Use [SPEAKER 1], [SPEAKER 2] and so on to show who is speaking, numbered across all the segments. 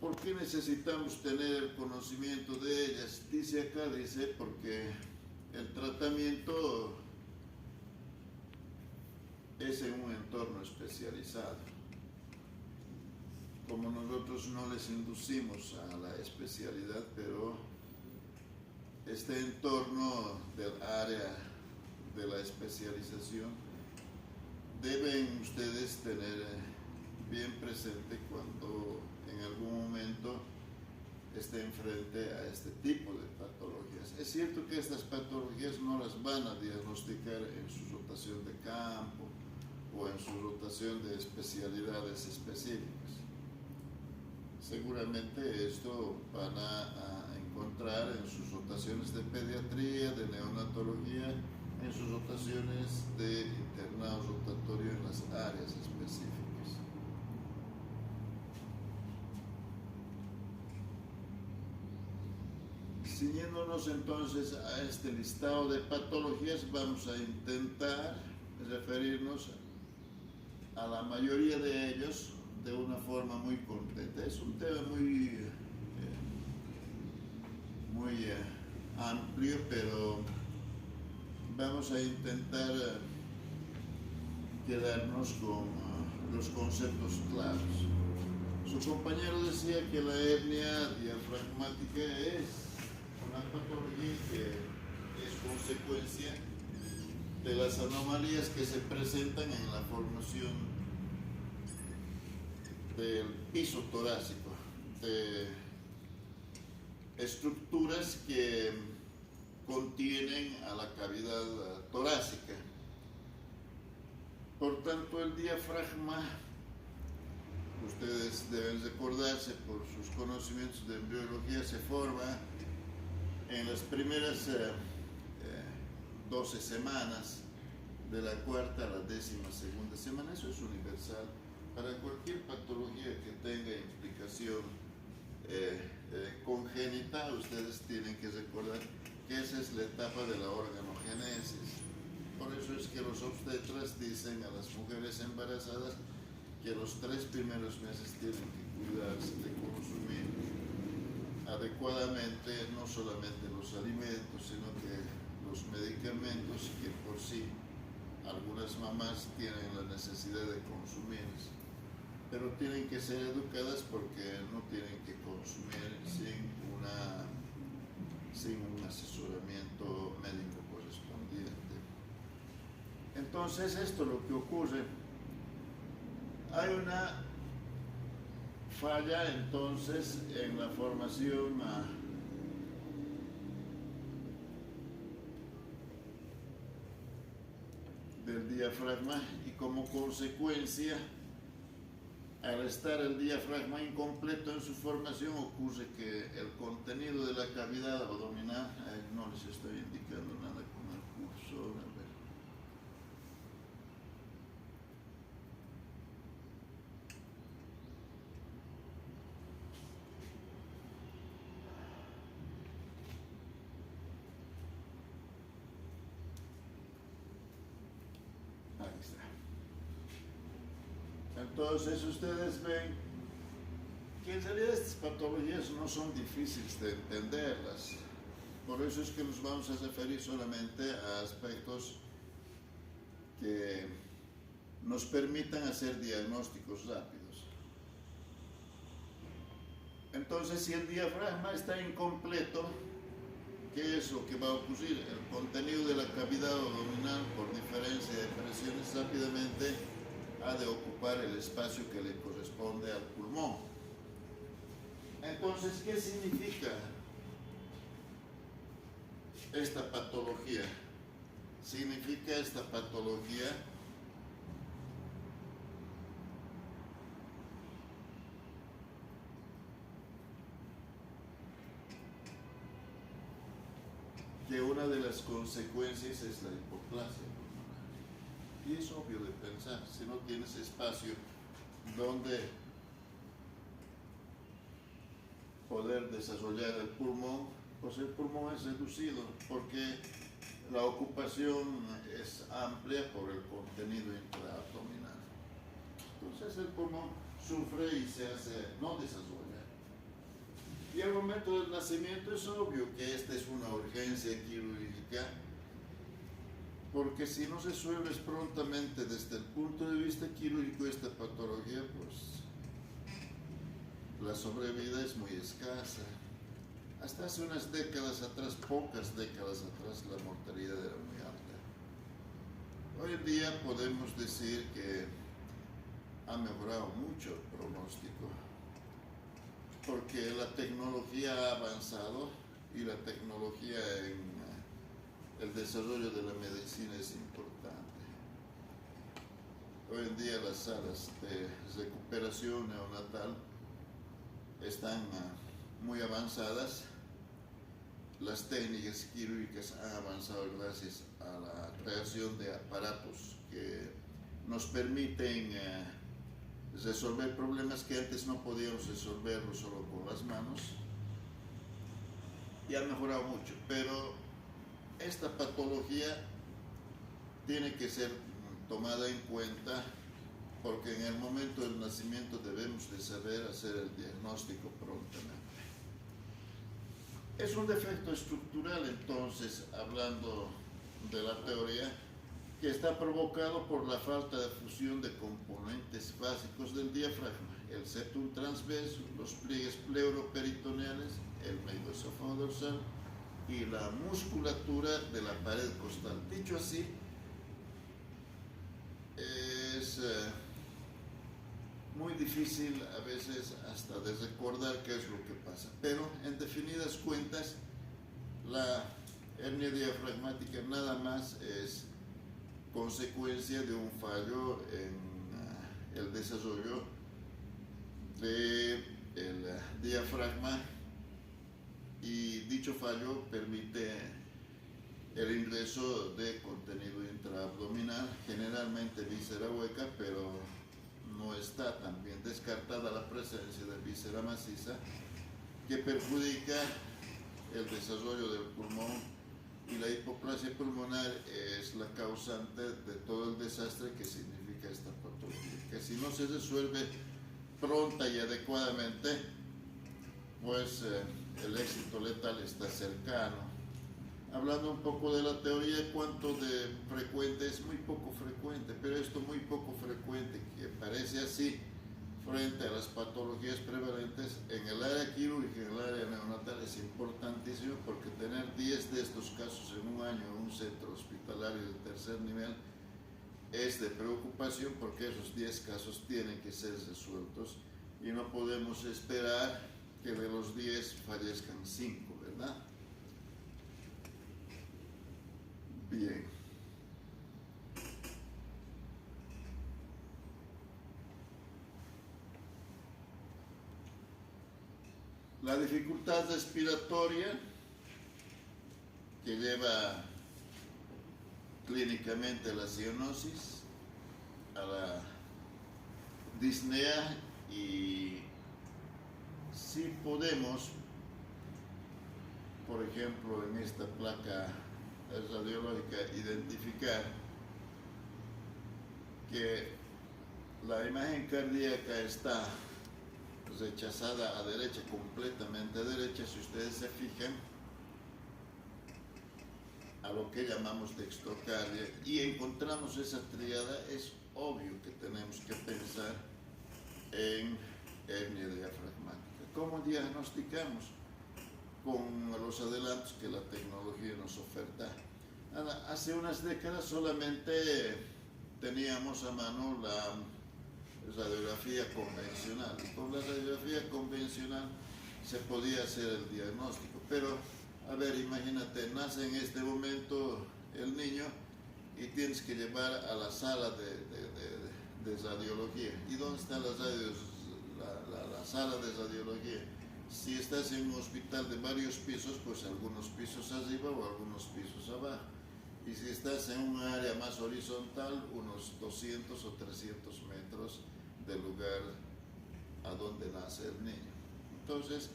[SPEAKER 1] ¿Por qué necesitamos tener el conocimiento de ellas? Dice acá, dice, porque el tratamiento es en un entorno especializado. Como nosotros no les inducimos a la especialidad, pero este entorno del área de la especialización deben ustedes tener bien presente cuando en algún momento estén frente a este tipo de patologías. Es cierto que estas patologías no las van a diagnosticar en su rotación de campo o en su rotación de especialidades específicas. Seguramente esto van a encontrar en sus rotaciones de pediatría, de neonatología, en sus rotaciones de internado rotatorio en las áreas específicas. Siguiéndonos entonces a este listado de patologías, vamos a intentar referirnos a la mayoría de ellos de una forma muy completa. Es un tema muy amplio, pero vamos a intentar quedarnos con los conceptos claros. Su compañero decía que la hernia diafragmática es una patología que es consecuencia de las anomalías que se presentan en la formación del piso torácico, de estructuras que contienen a la cavidad torácica. Por tanto, el diafragma, ustedes deben recordarse por sus conocimientos de embriología, se forma en las primeras 12 semanas, de la cuarta a la 12ª semana. Eso es universal para cualquier patología que tenga implicación congénita. Ustedes tienen que recordar que esa es la etapa de la organogénesis. Por eso es que los obstetras dicen a las mujeres embarazadas que los 3 primeros meses tienen que cuidarse de consumir adecuadamente no solamente los alimentos, sino que los medicamentos que por sí algunas mamás tienen la necesidad de consumir, pero tienen que ser educadas porque no tienen que consumir sin un asesoramiento médico correspondiente. Entonces, esto es lo que ocurre. Hay una falla entonces en la formación del diafragma, y como consecuencia, al estar el diafragma incompleto en su formación, ocurre que el contenido de la cavidad abdominal, no les estoy indicando nada con el cursor, a ver. Ahí está. Entonces ustedes ven que en realidad estas patologías no son difíciles de entenderlas. Por eso es que nos vamos a referir solamente a aspectos que nos permitan hacer diagnósticos rápidos. Entonces, si el diafragma está incompleto, ¿qué es lo que va a ocurrir? El contenido de la cavidad abdominal, por diferencia de presiones, rápidamente ha de ocupar el espacio que le corresponde al pulmón. Entonces, ¿qué significa esta patología? Significa esta patología que una de las consecuencias es la hipoplasia pulmonar. Y es obvio de pensar, si no tienes espacio donde poder desarrollar el pulmón, pues el pulmón es reducido porque la ocupación es amplia por el contenido intraabdominal. Entonces el pulmón sufre y se hace no desarrolla. Y al momento del nacimiento es obvio que esta es una urgencia quirúrgica, porque si no se resuelve prontamente desde el punto de vista quirúrgico esta patología, pues la sobrevida es muy escasa. Hasta hace unas décadas atrás, pocas décadas atrás, la mortalidad era muy alta. Hoy en día podemos decir que ha mejorado mucho el pronóstico, porque la tecnología ha avanzado y la tecnología en el desarrollo de la medicina es importante. Hoy en día las salas de recuperación neonatal están muy avanzadas. Las técnicas quirúrgicas han avanzado gracias a la creación de aparatos que nos permiten resolver problemas que antes no podíamos resolverlos solo con las manos, y ha mejorado mucho, pero esta patología tiene que ser tomada en cuenta, porque en el momento del nacimiento debemos de saber hacer el diagnóstico prontamente. Es un defecto estructural, entonces, hablando de la teoría, que está provocado por la falta de fusión de componentes básicos del diafragma, el septum transverso, los pliegues pleuroperitoneales, el meidosófago dorsal y la musculatura de la pared costal. Dicho así, es muy difícil a veces hasta de recordar qué es lo que pasa, pero en definidas cuentas la hernia diafragmática nada más es consecuencia de un fallo en el desarrollo del diafragma, y dicho fallo permite el ingreso de contenido intraabdominal, generalmente víscera hueca, pero no está también descartada la presencia de víscera maciza, que perjudica el desarrollo del pulmón, y la hipoplasia pulmonar es la causante de todo el desastre que significa esta patología, que si no se resuelve pronta y adecuadamente, pues el éxito letal está cercano. Hablando un poco de la teoría, cuánto de frecuente, es muy poco frecuente, pero esto muy poco frecuente, que parece así frente a las patologías prevalentes en el área quirúrgica, en el área neonatal, es importantísimo, porque tener 10 de estos casos en un año en un centro hospitalario de tercer nivel es de preocupación, porque esos 10 casos tienen que ser resueltos y no podemos esperar que de los 10 fallezcan 5, ¿verdad? Bien. La dificultad respiratoria, que lleva clínicamente a la cianosis, a la disnea, y si podemos, por ejemplo, en esta placa radiológica, identificar que la imagen cardíaca está rechazada a derecha, completamente a derecha, si ustedes se fijan, a lo que llamamos dextrocardia, y encontramos esa tríada, es obvio que tenemos que pensar en hernia diafragmática. ¿Cómo diagnosticamos? Con los adelantos que la tecnología nos oferta. Hace unas décadas solamente teníamos a mano la radiografía convencional, y con la radiografía convencional se podía hacer el diagnóstico, pero a ver, imagínate, nace en este momento el niño y tienes que llevar a la sala de radiología. ¿Y dónde está la sala de radiología? Si estás en un hospital de varios pisos, pues algunos pisos arriba o algunos pisos abajo. Y si estás en un área más horizontal, unos 200 o 300 metros del lugar a donde nace el niño. Entonces,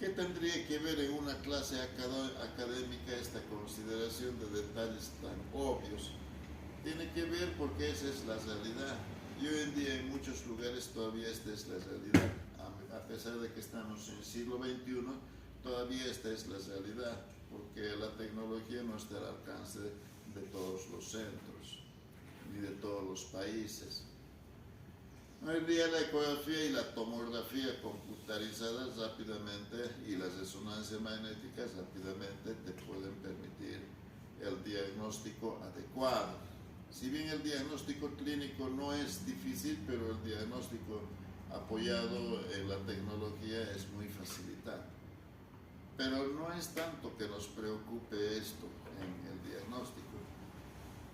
[SPEAKER 1] ¿qué tendría que ver en una clase académica esta consideración de detalles tan obvios? Tiene que ver porque esa es la realidad. Y hoy en día en muchos lugares todavía esta es la realidad. A a pesar de que estamos en el siglo XXI, todavía esta es la realidad, porque la tecnología no está al alcance de todos los centros, ni de todos los países. Hoy día la ecografía y la tomografía computarizadas rápidamente y las resonancias magnéticas rápidamente te pueden permitir el diagnóstico adecuado. Si bien el diagnóstico clínico no es difícil, pero el diagnóstico apoyado en la tecnología es muy facilitado. Pero no es tanto que nos preocupe esto en el diagnóstico,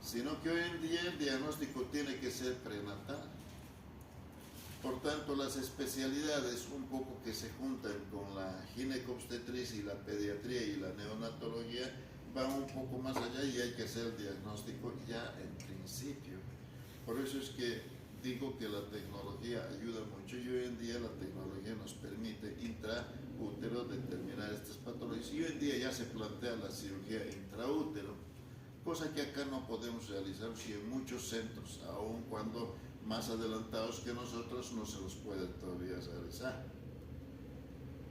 [SPEAKER 1] sino que hoy en día el diagnóstico tiene que ser prenatal. Por tanto, las especialidades un poco que se juntan con la ginecobstetricia y la pediatría y la neonatología van un poco más allá y hay que hacer el diagnóstico ya en principio. Por eso es que digo que la tecnología ayuda mucho y hoy en día la tecnología nos permite intraútero determinar estas patologías y hoy en día ya se plantea la cirugía intraútero, cosa que acá no podemos realizar si en muchos centros, aun cuando más adelantados que nosotros, no se los puede todavía realizar.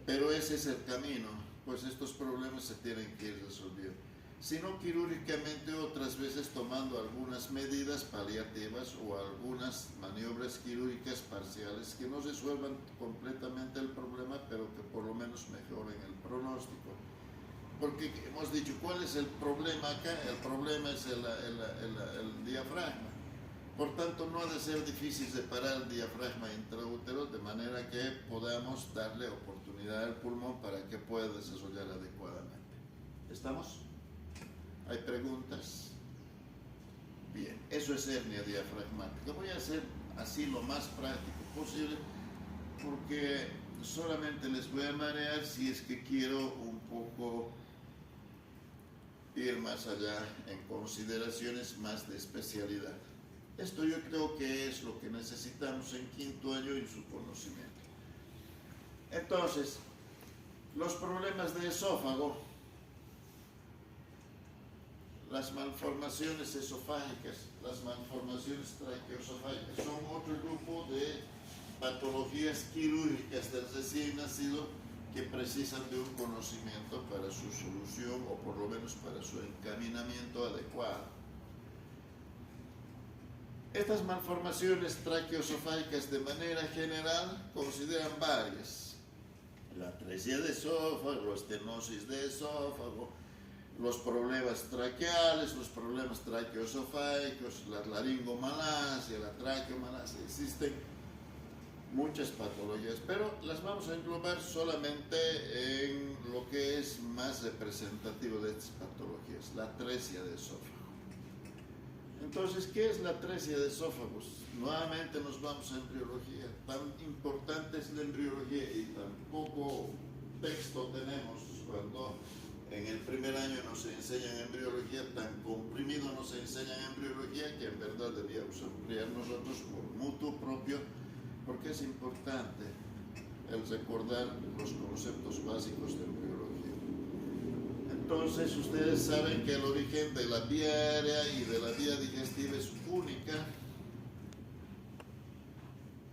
[SPEAKER 1] Pero ese es el camino, pues estos problemas se tienen que ir resolviendo. Si no quirúrgicamente, otras veces tomando algunas medidas paliativas o algunas maniobras quirúrgicas parciales que no resuelvan completamente el problema, pero que por lo menos mejoren el pronóstico. Porque hemos dicho, ¿cuál es el problema acá? El problema es el diafragma. Por tanto, no ha de ser difícil separar el diafragma intraútero de manera que podamos darle oportunidad al pulmón para que pueda desarrollar adecuadamente. ¿Estamos? ¿Hay preguntas? Bien, eso es hernia diafragmática. Voy a hacer así lo más práctico posible porque solamente les voy a marear si es que quiero un poco ir más allá en consideraciones más de especialidad. Esto yo creo que es lo que necesitamos en quinto año en su conocimiento. Entonces, los problemas de esófago, las malformaciones esofágicas, las malformaciones traqueoesofágicas son otro grupo de patologías quirúrgicas del recién nacido que precisan de un conocimiento para su solución o por lo menos para su encaminamiento adecuado. Estas malformaciones traqueoesofágicas de manera general consideran varias: la atresia de esófago, estenosis de esófago, los problemas traqueales, los problemas traqueoesofágicos, la laringomalacia, la traqueomalacia. Existen muchas patologías, pero las vamos a englobar solamente en lo que es más representativo de estas patologías, la atresia de esófago. Entonces, ¿qué es la atresia de esófagos? Nuevamente nos vamos a embriología. Tan importante es la embriología y tan poco texto tenemos cuando en el primer año nos enseñan embriología, tan comprimido nos enseñan embriología que en verdad debíamos ampliar nosotros por mutuo propio, porque es importante el recordar los conceptos básicos de embriología. Entonces, ustedes saben que el origen de la vía aérea y de la vía digestiva es única,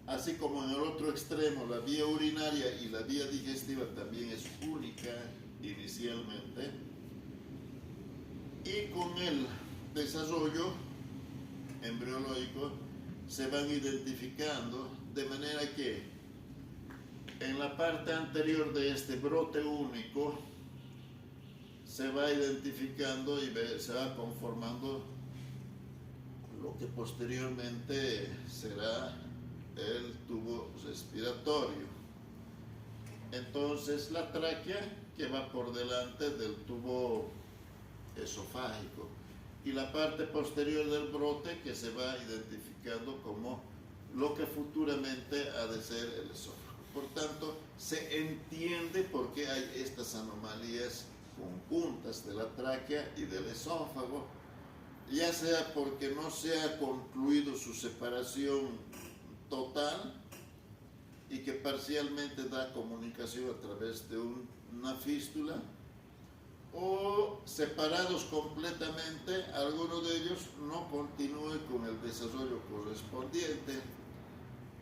[SPEAKER 1] así como en el otro extremo la vía urinaria y la vía digestiva también es única inicialmente, y con el desarrollo embriológico se van identificando de manera que en la parte anterior de este brote único se va identificando y se va conformando lo que posteriormente será el tubo respiratorio. Entonces la tráquea que va por delante del tubo esofágico y la parte posterior del brote que se va identificando como lo que futuramente ha de ser el esófago. Por tanto, se entiende por qué hay estas anomalías conjuntas de la tráquea y del esófago, ya sea porque no se ha concluido su separación total y que parcialmente da comunicación a través de una fístula, o separados completamente, alguno de ellos no continúe con el desarrollo correspondiente.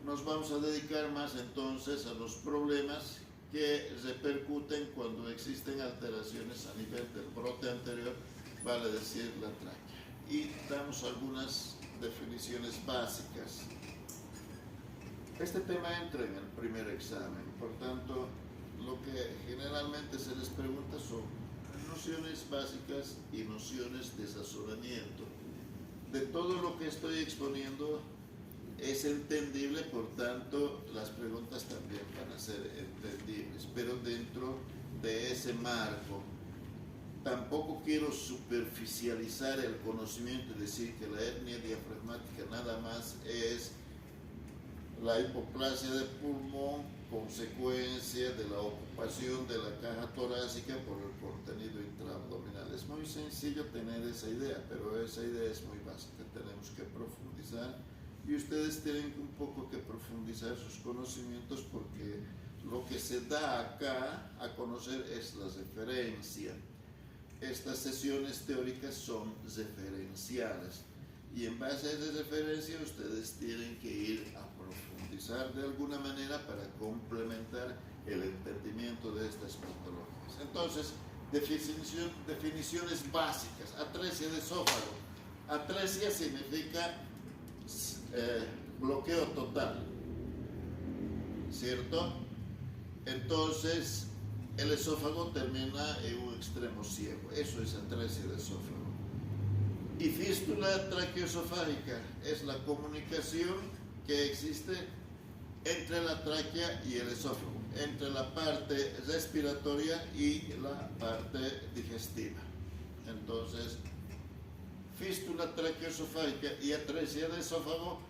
[SPEAKER 1] nos vamos a dedicar más entonces a los problemas que repercuten cuando existen alteraciones a nivel del brote anterior, vale decir la tráquea. Y damos algunas definiciones básicas. Este tema entra en el primer examen, por tanto, lo que generalmente se les pregunta son nociones básicas y nociones de razonamiento. De todo lo que estoy exponiendo es entendible, por tanto, las preguntas también van a ser entendibles, pero dentro de ese marco. Tampoco quiero superficializar el conocimiento y decir que la hernia diafragmática nada más es la hipoplasia del pulmón, consecuencia de la ocupación de la caja torácica por el contenido intraabdominal. Es muy sencillo tener esa idea, pero esa idea es muy básica, tenemos que profundizar y ustedes tienen un poco que profundizar sus conocimientos, porque lo que se da acá a conocer es la referencia. Estas sesiones teóricas son referenciales y en base a esa referencia ustedes tienen que ir a profundizar de alguna manera para complementar el entendimiento de estas patologías. Entonces, definiciones básicas. Atresia de esófago. Atresia significa bloqueo total, ¿cierto? Entonces, el esófago termina en un extremo ciego. Eso es atresia de esófago. Y fístula traqueoesofágica es la comunicación que existe entre la tráquea y el esófago, entre la parte respiratoria y la parte digestiva. Entonces, fístula traqueoesofágica y atresia de esófago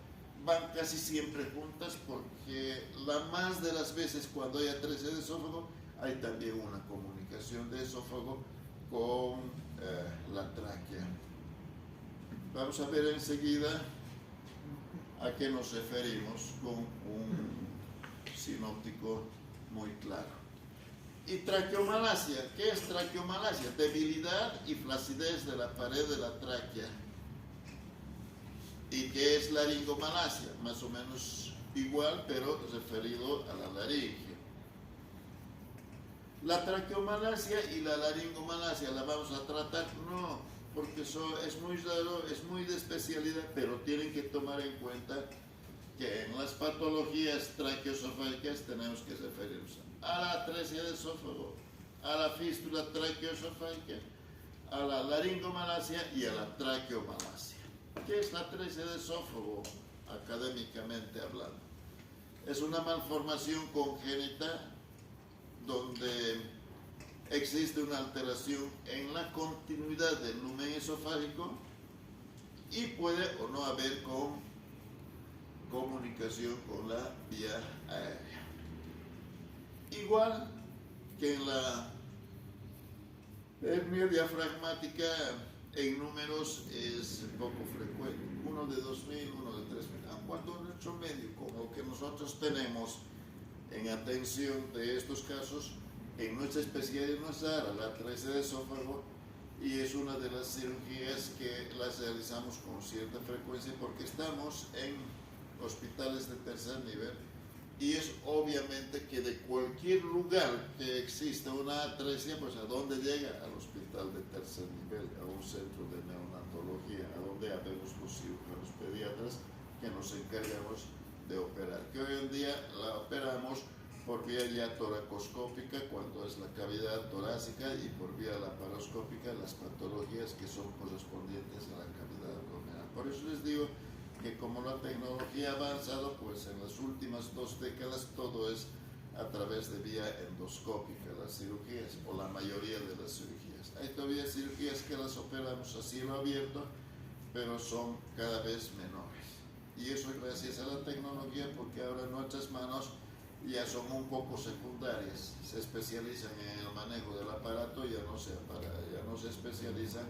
[SPEAKER 1] van casi siempre juntas, porque la más de las veces cuando hay atresia de esófago hay también una comunicación de esófago con la tráquea. Vamos a ver enseguida a qué nos referimos con un sinóptico muy claro. Y traqueomalacia. ¿Qué es traqueomalacia? Debilidad y flacidez de la pared de la tráquea. ¿Y qué es laringomalacia? Más o menos igual, pero referido a la laringe. La traqueomalacia y la laringomalacia, ¿la vamos a tratar? No, porque eso es muy raro, es muy de especialidad, pero tienen que tomar en cuenta que en las patologías traqueoesofágicas tenemos que referirnos a la atresia de esófago, a la fístula traqueoesofágica, a la laringomalacia y a la traqueomalacia. ¿Qué es la atresia de esófago, académicamente hablando? Es una malformación congénita donde existe una alteración en la continuidad del lumen esofágico y puede o no haber comunicación con la vía aérea. Igual que en la hernia diafragmática, en números es poco frecuente, uno de 2.000, uno de 3.000, cuando nuestro medio, como que nosotros tenemos en atención de estos casos, en nuestra especialidad nos da la atresia de esófago, y es una de las cirugías que las realizamos con cierta frecuencia porque estamos en hospitales de tercer nivel, y es obviamente que de cualquier lugar que exista una atresia, pues ¿a dónde llega? Al hospital de tercer nivel, a un centro de neonatología, a donde habemos los cirujanos pediatras que nos encargamos de operar, que hoy en día la operamos por vía ya toracoscópica cuando es la cavidad torácica, y por vía laparoscópica las patologías que son correspondientes a la cavidad abdominal. Por eso les digo que como la tecnología ha avanzado, pues en las últimas 2 décadas todo es a través de vía endoscópica, las cirugías, o la mayoría de las cirugías. Hay todavía cirugías que las operamos a cielo abierto, pero son cada vez menores. Y eso es gracias a la tecnología, porque ahora nuestras manos ya son un poco secundarias, se especializan en el manejo del aparato, ya no se especializan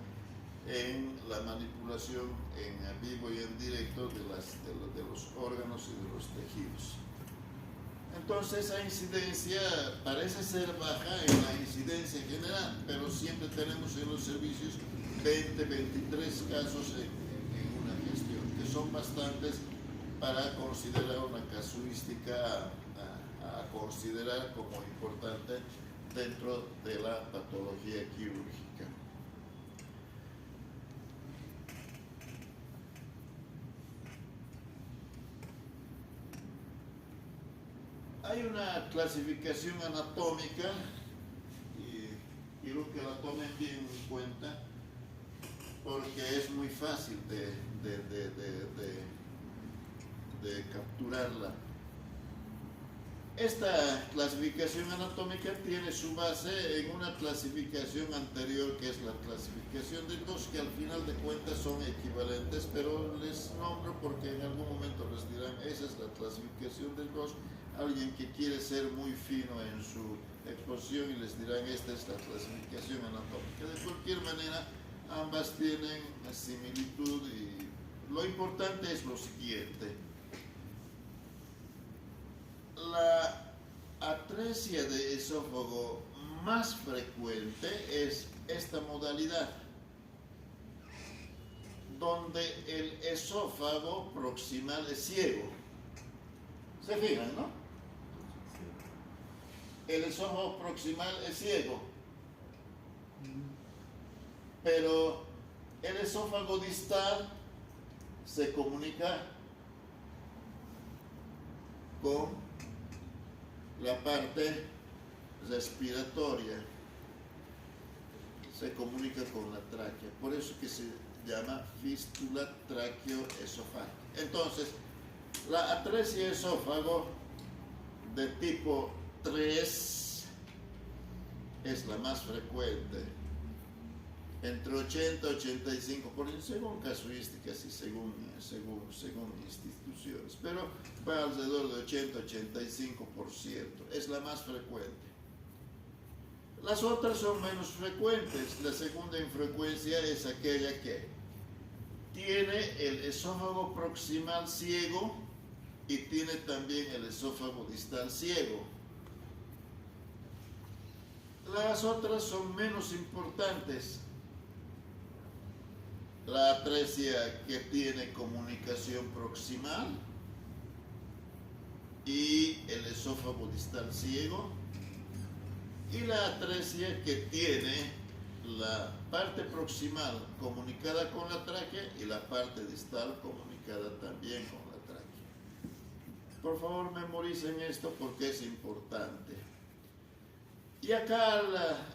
[SPEAKER 1] en la manipulación en vivo y en directo de los órganos y de los tejidos. Entonces esa incidencia parece ser baja en la incidencia general, pero siempre tenemos en los servicios 20, 23 casos en una gestión, que son bastantes para considerar una casuística a considerar como importante dentro de la patología quirúrgica. Hay una clasificación anatómica y quiero que la tomen bien en cuenta porque es muy fácil de capturarla. Esta clasificación anatómica tiene su base en una clasificación anterior que es la clasificación de Gauss, que al final de cuentas son equivalentes, pero les nombro porque en algún momento les dirán esa es la clasificación de Gauss. Alguien que quiere ser muy fino en su exposición y les dirán esta es la clasificación anatómica. De cualquier manera, ambas tienen similitud y lo importante es lo siguiente. La atresia de esófago más frecuente es esta modalidad, donde el esófago proximal es ciego. ¿Se fijan, no? El esófago proximal es ciego, pero el esófago distal se comunica con la parte respiratoria, se comunica con la tráquea, por eso que se llama fístula tráqueo-esofágica. Entonces, la atresia de esófago de tipo 3 es la más frecuente, entre 80 y 85%, según casuísticas y según instituciones, pero va alrededor de 80-85%, es la más frecuente. Las otras son menos frecuentes. La segunda infrecuencia es aquella que tiene el esófago proximal ciego y tiene también el esófago distal ciego. Las otras son menos importantes. La atresia que tiene comunicación proximal y el esófago distal ciego, y la atresia que tiene la parte proximal comunicada con la tráquea y la parte distal comunicada también con la tráquea. Por favor, memoricen esto porque es importante. Y acá al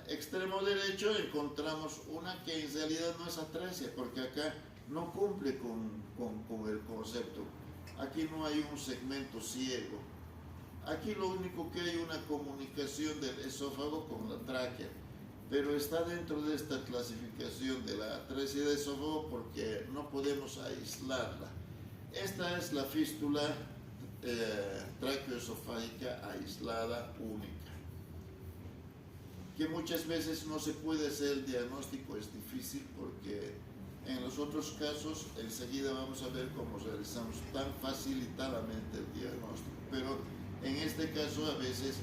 [SPEAKER 1] extremo derecho encontramos una que en realidad no es atresia, porque acá no cumple con el concepto. Aquí no hay un segmento ciego. Aquí lo único que hay una comunicación del esófago con la tráquea, pero está dentro de esta clasificación de la atresia de esófago porque no podemos aislarla. Esta es la fístula tráqueo-esofágica aislada única, que muchas veces no se puede hacer el diagnóstico, es difícil porque en los otros casos enseguida vamos a ver cómo realizamos tan facilitadamente el diagnóstico, pero en este caso a veces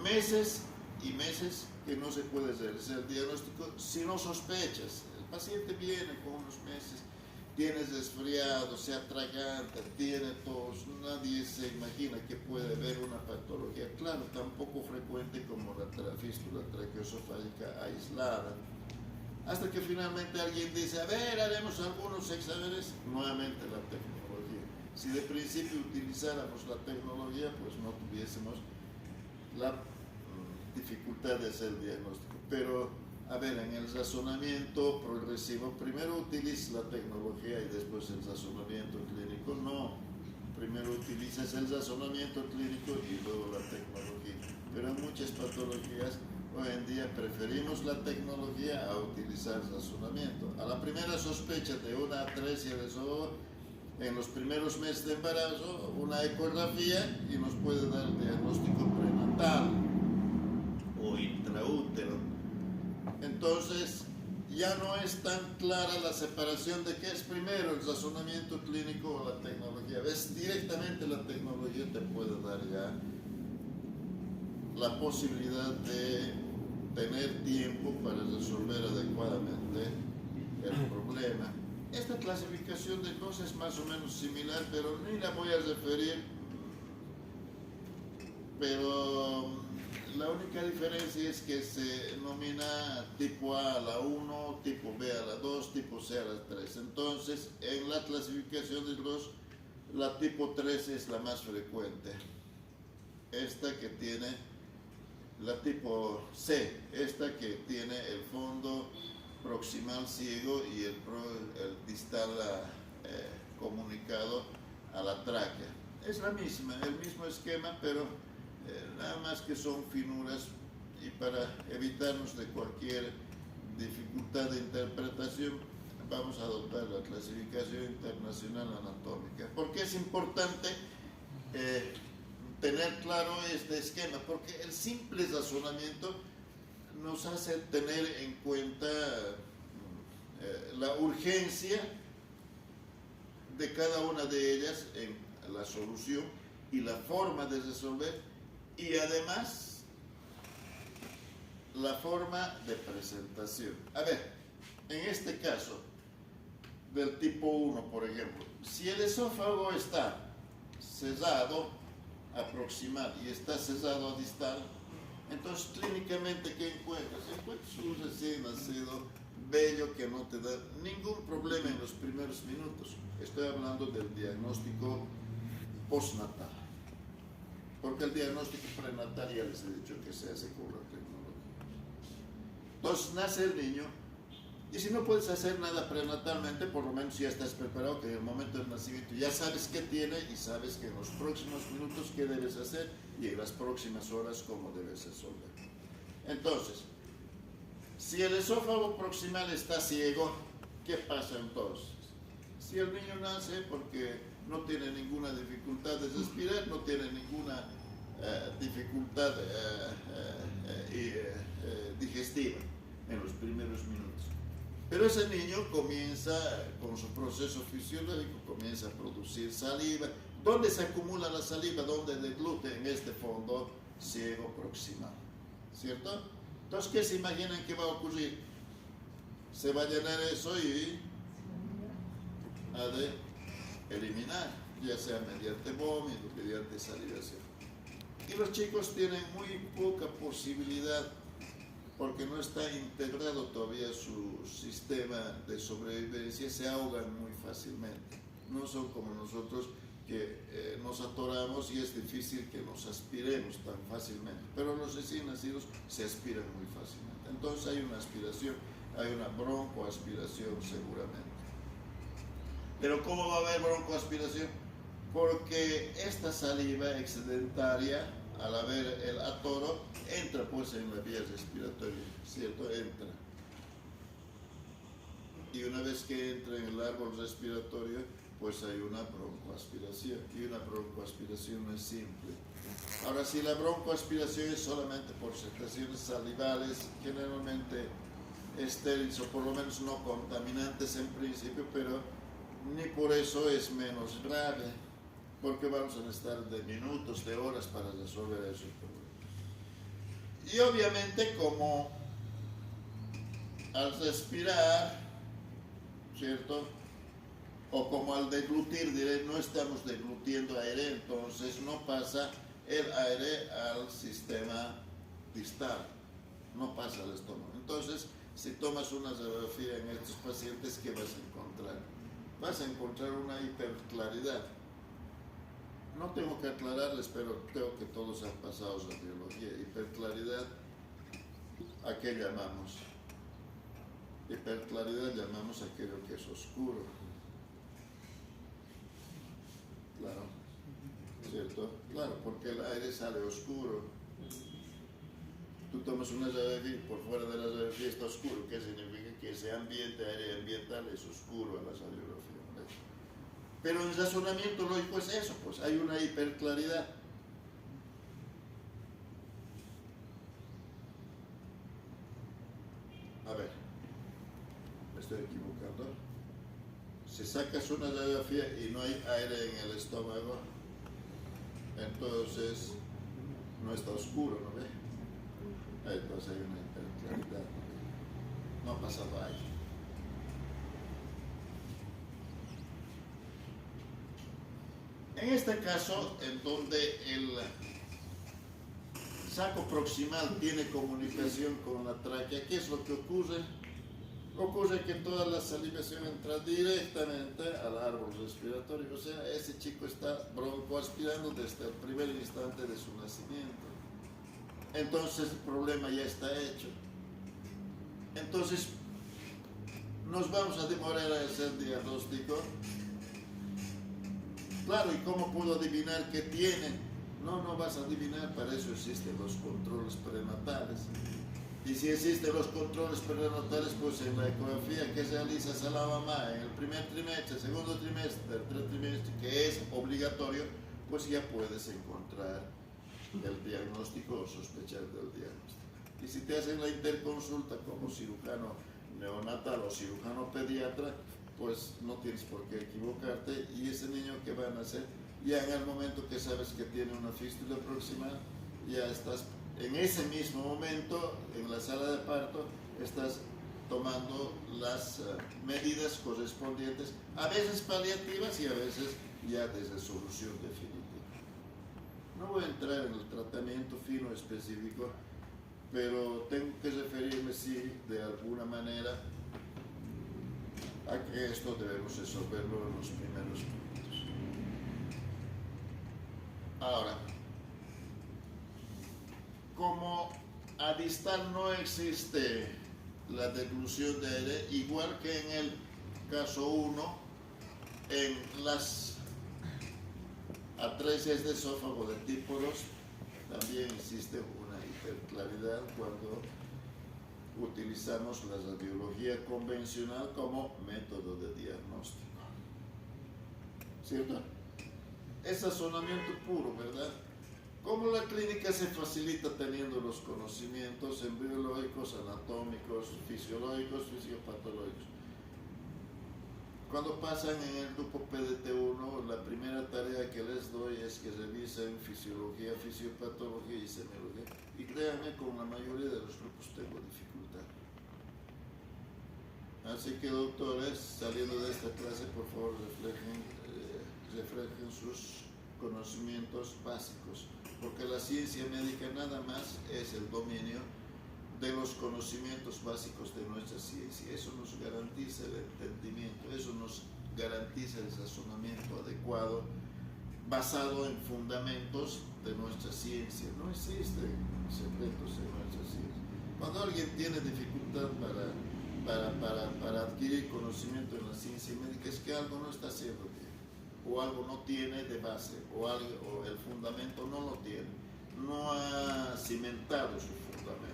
[SPEAKER 1] meses y meses que no se puede realizar el diagnóstico si no sospechas. El paciente viene con unos meses, tiene resfriado, se atraganta, tiene tos, nadie se imagina que puede haber una patología, claro, tan poco frecuente como la fístula traqueoesofágica aislada, hasta que finalmente alguien dice, a ver, haremos algunos exámenes, nuevamente la tecnología. Si de principio utilizáramos la tecnología, pues no tuviésemos la dificultad de hacer el diagnóstico, pero a ver, en el razonamiento progresivo, primero utilizas la tecnología y después el razonamiento clínico. No, primero utilizas el razonamiento clínico y luego la tecnología. Pero en muchas patologías hoy en día preferimos la tecnología a utilizar el razonamiento. A la primera sospecha de una atresia de esófago, en los primeros meses de embarazo, una ecografía y nos puede dar el diagnóstico prenatal o intraútero. Entonces, ya no es tan clara la separación de qué es primero, el razonamiento clínico o la tecnología. Ves, directamente la tecnología te puede dar ya la posibilidad de tener tiempo para resolver adecuadamente el problema. Esta clasificación de luz es más o menos similar, pero ni la voy a referir. Pero la única diferencia es que se denomina tipo A a la 1, tipo B a la 2, tipo C a la 3. Entonces, en la clasificación de luz, la tipo 3 es la más frecuente. Esta que tiene la tipo C, esta que tiene el fondo proximal ciego y el distal comunicado a la tráquea. Es la misma, el mismo esquema, pero nada más que son finuras, y para evitarnos de cualquier dificultad de interpretación vamos a adoptar la clasificación internacional anatómica. ¿Por qué es importante tener claro este esquema? Porque el simple razonamiento nos hace tener en cuenta la urgencia de cada una de ellas en la solución y la forma de resolver, y además la forma de presentación. A ver, en este caso del tipo 1, por ejemplo, si el esófago está cerrado a proximal y está cerrado a distal, entonces clínicamente, ¿qué encuentras? Encuentras un recién nacido bello que no te da ningún problema en los primeros minutos. Estoy hablando del diagnóstico postnatal, porque el diagnóstico prenatal ya les he dicho que se hace con la tecnología. Entonces nace el niño, y si no puedes hacer nada prenatalmente, por lo menos ya estás preparado, que en el momento del nacimiento ya sabes qué tiene y sabes que en los próximos minutos qué debes hacer y en las próximas horas cómo debes resolver. Entonces, si el esófago proximal está ciego, ¿qué pasa entonces? Si el niño nace porque no tiene ninguna dificultad de respirar, no tiene ninguna dificultad digestiva en los primeros minutos. Pero ese niño comienza con su proceso fisiológico, comienza a producir saliva. ¿Dónde se acumula la saliva? ¿Dónde deglute? En este fondo ciego proximal, ¿cierto? Entonces, ¿qué se imaginan que va a ocurrir? Se va a llenar eso y ha de eliminar, ya sea mediante vómito, mediante salivación. Y los chicos tienen muy poca posibilidad, porque no está integrado todavía su sistema de sobrevivencia, se ahogan muy fácilmente. No son como nosotros que nos atoramos y es difícil que nos aspiremos tan fácilmente, pero los recién nacidos se aspiran muy fácilmente. Entonces hay una aspiración, hay una broncoaspiración seguramente. Pero ¿cómo va a haber broncoaspiración? Porque esta saliva excedentaria, al haber el atoro, entra pues en la vía respiratoria, ¿cierto? Entra. Y una vez que entra en el árbol respiratorio, pues hay una broncoaspiración. Y una broncoaspiración no es simple. Ahora, si la broncoaspiración es solamente por secreciones salivales, generalmente estériles o por lo menos no contaminantes en principio, pero ni por eso es menos grave, porque vamos a necesitar de minutos, de horas para resolver esos problemas. Y obviamente, como al respirar, ¿cierto? O como al deglutir, diré, no estamos deglutiendo aire, entonces no pasa el aire al sistema distal, no pasa al estómago. Entonces, si tomas una radiografía en estos pacientes, ¿qué vas a encontrar? Vas a encontrar una hiperclaridad. No tengo que aclararles, pero creo que todos han pasado radiología. Hiperclaridad, ¿a qué llamamos? Hiperclaridad llamamos a aquello que es oscuro. Claro, ¿cierto? Claro, porque el aire sale oscuro. Tú tomas una radiografía, por fuera de la radiografía está oscuro. ¿Qué significa? Que ese ambiente, aire ambiental, es oscuro a la radiografía. Pero el razonamiento lógico es eso, pues hay una hiperclaridad. A ver, me estoy equivocando. Si sacas una radiografía y no hay aire en el estómago, entonces no está oscuro, ¿no ve? Entonces hay una hiperclaridad, ¿no ha pasado aire. En este caso, en donde el saco proximal tiene comunicación con la tráquea, ¿qué es lo que ocurre? Ocurre que toda la salivación entra directamente al árbol respiratorio, o sea, ese chico está broncoaspirando desde el primer instante de su nacimiento. Entonces el problema ya está hecho. Entonces nos vamos a demorar a hacer diagnóstico. Claro, ¿y cómo puedo adivinar qué tiene? No vas a adivinar, para eso existen los controles prenatales. Y si existen los controles prenatales, pues en la ecografía que realizas a la mamá en el primer trimestre, segundo trimestre, tercer trimestre, que es obligatorio, pues ya puedes encontrar el diagnóstico o sospechar del diagnóstico. Y si te hacen la interconsulta como cirujano neonatal o cirujano pediatra, pues no tienes por qué equivocarte, y ese niño que va a nacer, ya en el momento que sabes que tiene una fístula proximal, ya estás en ese mismo momento en la sala de parto, estás tomando las medidas correspondientes, a veces paliativas y a veces ya de resolución definitiva. No voy a entrar en el tratamiento fino específico, pero tengo que referirme, sí, de alguna manera, a que esto debemos resolverlo en los primeros puntos. Ahora, como a distal no existe la deglución de aire, igual que en el caso 1, en las atresias de esófago de tipo 2, también existe una hiperclaridad cuando utilizamos la radiología convencional como método de diagnóstico. ¿Cierto? Es razonamiento puro, ¿verdad? ¿Cómo la clínica se facilita teniendo los conocimientos embriológicos, anatómicos, fisiológicos, fisiopatológicos? Cuando pasan en el grupo PDT1, la primera tarea que les doy es que revisen fisiología, fisiopatología y semiología. Y créanme, con la mayoría de los grupos tengo dificultad. Así que, doctores, saliendo de esta clase, por favor, reflejen sus conocimientos básicos, porque la ciencia médica nada más es el dominio de los conocimientos básicos de nuestra ciencia. Eso nos garantiza el entendimiento, eso nos garantiza el razonamiento adecuado basado en fundamentos de nuestra ciencia. No existen secretos en nuestra ciencia. Cuando alguien tiene dificultad para adquirir conocimiento en la ciencia médica, es que algo no está haciendo bien, o algo no tiene de base, o el fundamento no lo tiene, no ha cimentado su fundamento.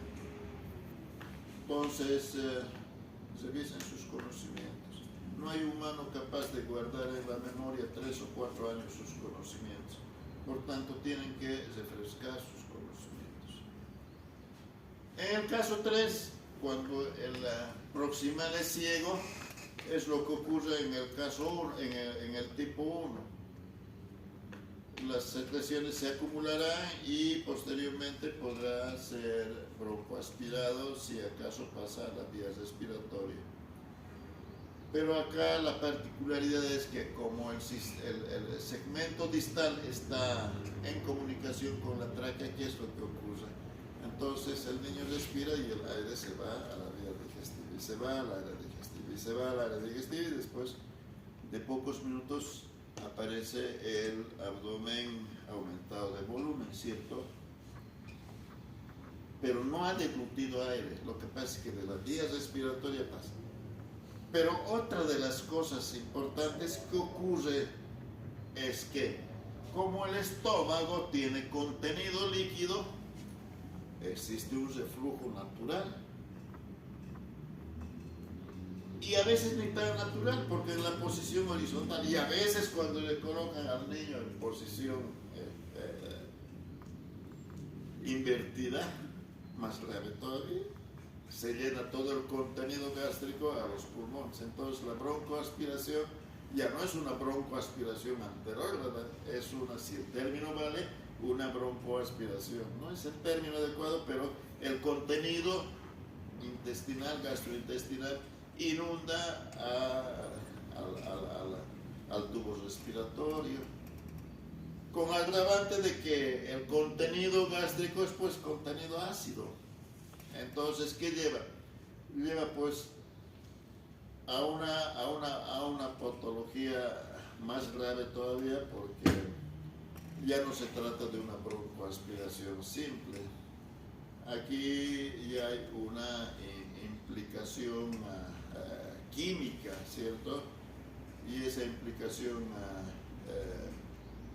[SPEAKER 1] Entonces, revisen sus conocimientos. No hay humano capaz de guardar en la memoria 3 o 4 años sus conocimientos. Por tanto, tienen que refrescar sus conocimientos. En el caso 3, cuando el proximal es ciego, es lo que ocurre en el caso 1, en el tipo 1. Las secreciones se acumularán y posteriormente podrá ser broncoaspirado si acaso pasa a la vía respiratoria. Pero acá la particularidad es que como el segmento distal está en comunicación con la tráquea, ¿qué es lo que ocurre? Entonces el niño respira y el aire se va a la vía digestiva, y se va al área digestiva, y se va al área digestiva, y después de pocos minutos aparece el abdomen aumentado de volumen, ¿cierto? Pero no ha deglutido aire, lo que pasa es que de la vía respiratoria pasa. Pero otra de las cosas importantes que ocurre es que, como el estómago tiene contenido líquido, existe un reflujo natural. Y a veces ni tan natural, porque en la posición horizontal, y a veces cuando le colocan al niño en posición invertida, más grave todavía, se llena todo el contenido gástrico a los pulmones. Entonces la broncoaspiración ya no es una broncoaspiración anterior, ¿verdad? Es una, si el término vale, una broncoaspiración. No es el término adecuado, pero el contenido intestinal, gastrointestinal, inunda al tubo respiratorio. con agravante de que el contenido gástrico es pues contenido ácido. Entonces, ¿qué lleva? Lleva pues a una patología más grave todavía, porque ya no se trata de una broncoaspiración simple. Aquí ya hay una implicación química, ¿cierto? Y esa implicación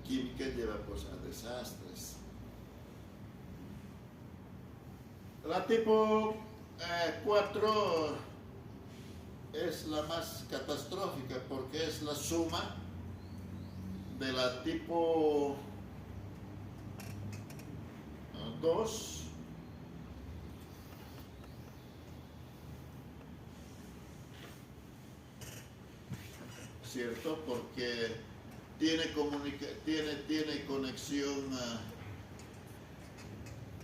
[SPEAKER 1] química lleva pues a desastres. La tipo 4 es la más catastrófica porque es la suma de la tipo 2 ¿cierto? Porque tiene conexión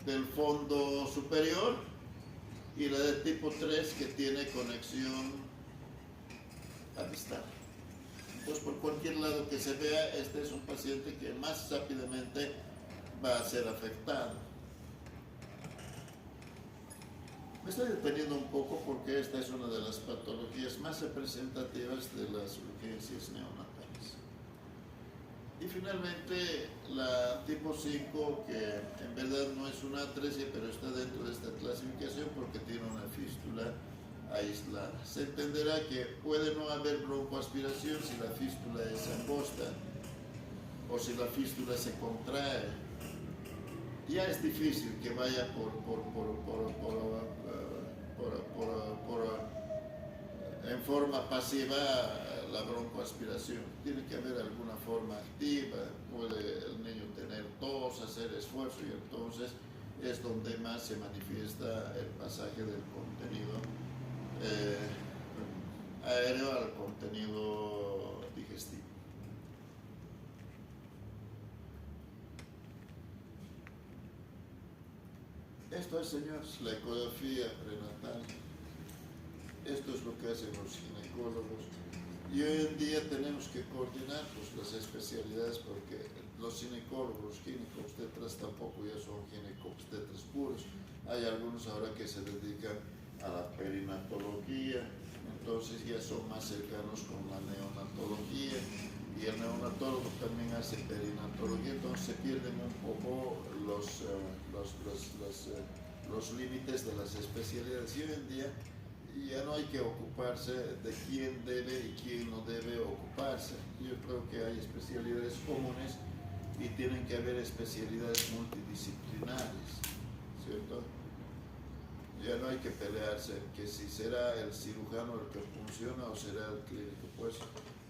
[SPEAKER 1] del fondo superior, y la de tipo 3 que tiene conexión a distal. Entonces, por cualquier lado que se vea, este es un paciente que más rápidamente va a ser afectado. Me estoy deteniendo un poco porque esta es una de las patologías más representativas de las urgencias neonatales. Y finalmente, la tipo 5, que en verdad no es una atresia, pero está dentro de esta clasificación porque tiene una fístula aislada. Se entenderá que puede no haber broncoaspiración si la fístula es angosta o si la fístula se contrae. Ya es difícil que vaya en forma pasiva la broncoaspiración. Tiene que haber alguna forma activa. Puede el niño tener tos, hacer esfuerzo, y entonces es donde más se manifiesta el pasaje del contenido aéreo al contenido digestivo. Esto es, señores, la ecografía prenatal. Esto es lo que hacen los ginecólogos. Y hoy en día tenemos que coordinar pues, las especialidades, porque los ginecólogos, los ginecobstetras tampoco ya son ginecobstetras puros. Hay algunos ahora que se dedican a la perinatología, entonces ya son más cercanos con la neonatología, y el neonatólogo también hace perinatología, entonces se pierden un poco los límites de las especialidades. Y hoy en día ya no hay que ocuparse de quién debe y quién no debe ocuparse. Yo creo que hay especialidades comunes y tienen que haber especialidades multidisciplinares, ¿cierto? Ya no hay que pelearse que si será el cirujano el que funciona o será el clínico. Pues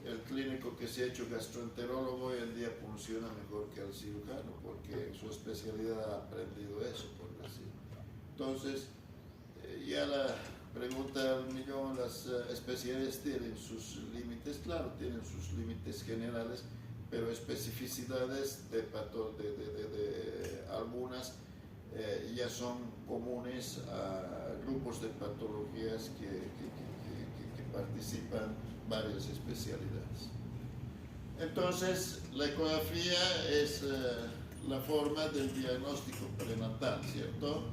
[SPEAKER 1] el clínico que se ha hecho gastroenterólogo hoy en día funciona mejor que el cirujano, porque en su especialidad ha aprendido eso, por decir. Entonces, ya la pregunta del millón, las especialidades tienen sus límites, claro, tienen sus límites generales, pero especificidades de algunas ya son comunes a grupos de patologías que participan varias especialidades. Entonces, la ecografía es la forma del diagnóstico prenatal, ¿cierto?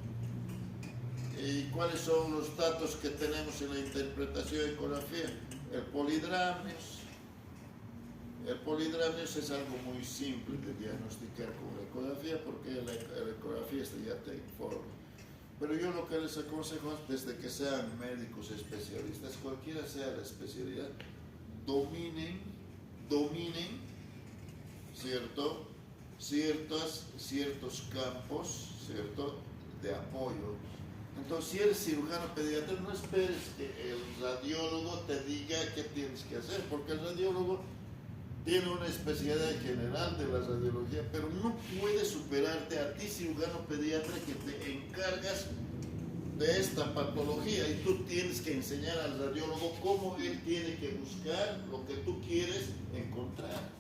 [SPEAKER 1] ¿Y cuáles son los datos que tenemos en la interpretación de ecografía? El polidramnios. El polidramnios es algo muy simple de diagnosticar con la ecografía, porque la ecografía ya te informa. Pero yo lo que les aconsejo es, desde que sean médicos especialistas, cualquiera sea la especialidad, dominen, ¿cierto?, ciertos campos, ¿cierto?, de apoyo. Entonces, si eres cirujano pediatra, no esperes que el radiólogo te diga qué tienes que hacer, porque el radiólogo tiene una especialidad general de la radiología, pero no puede superarte a ti, cirujano pediatra, que te encargas de esta patología, y tú tienes que enseñar al radiólogo cómo él tiene que buscar lo que tú quieres encontrar.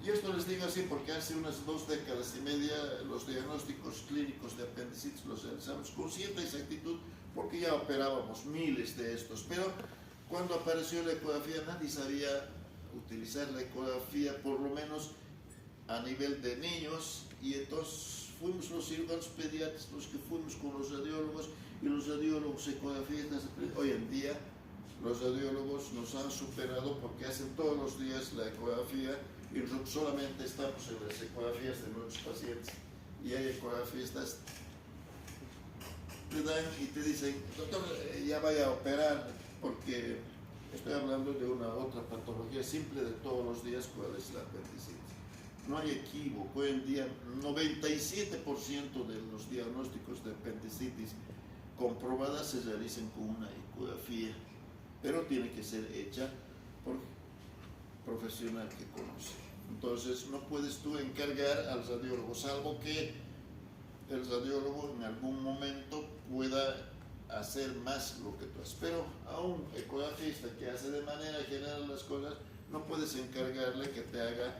[SPEAKER 1] Y esto les digo así porque hace unas 2 décadas y media los diagnósticos clínicos de apendicitis los realizamos con cierta exactitud, porque ya operábamos miles de estos, pero cuando apareció la ecografía nadie sabía utilizar la ecografía por lo menos a nivel de niños, y entonces fuimos los cirujanos pediatras los que fuimos con los radiólogos, y los radiólogos ecografistas. Hoy en día los radiólogos nos han superado porque hacen todos los días la ecografía y nosotros solamente estamos en las ecografías de nuestros pacientes, y hay ecografistas te dan y te dicen, doctor, ya vaya a operar, porque estoy hablando de una otra patología simple de todos los días, cuál es la apendicitis. No hay equívoco. Hoy en día 97% de los diagnósticos de apendicitis comprobadas se realizan con una ecografía, pero tiene que ser hecha por profesional que conoce. Entonces no puedes tú encargar al radiólogo, salvo que el radiólogo en algún momento pueda hacer más lo que tú haces. Pero a un ecografista que hace de manera general las cosas, no puedes encargarle que te haga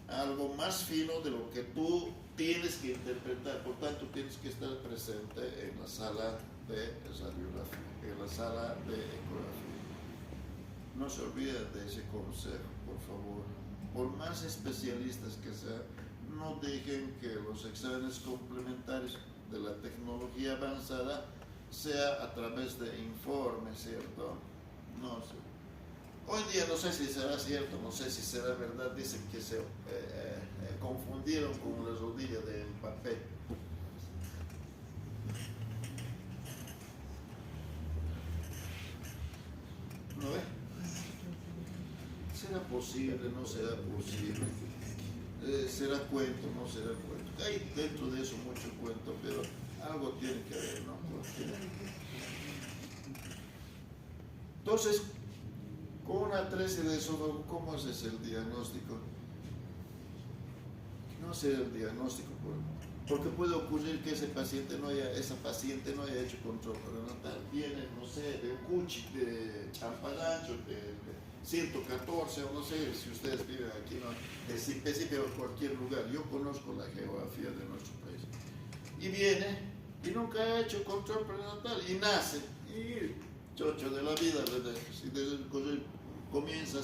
[SPEAKER 1] algo más fino de lo que tú tienes que interpretar. Por tanto, tienes que estar presente en la sala de radiografía, en la sala de ecografía. No se olviden de ese consejo, por favor. Por más especialistas que sean, no dejen que los exámenes complementarios de la tecnología avanzada sea a través de informes, ¿cierto? No sé. Hoy en día no sé si será cierto, no sé si será verdad. Dicen que se confundieron con la rodilla de Mbappé. ¿No ve? ¿Será posible? ¿No será posible? ¿Será cuento? ¿No será cuento? Hay dentro de eso mucho cuento, pero algo tiene que ver, ¿no? Porque... Entonces, con una 13 de esófago, ¿cómo haces el diagnóstico? No sé el diagnóstico, porque puede ocurrir que esa paciente no haya hecho control prenatal. Viene, no sé, de Ucuchi, de Champarancho, de 114, o no sé si ustedes viven aquí, ¿no? De Cipesi, pero en cualquier lugar. Yo conozco la geografía de nuestro país. Y viene y nunca ha hecho control prenatal y nace. Y chocho de la vida, ¿verdad? Si desde comienza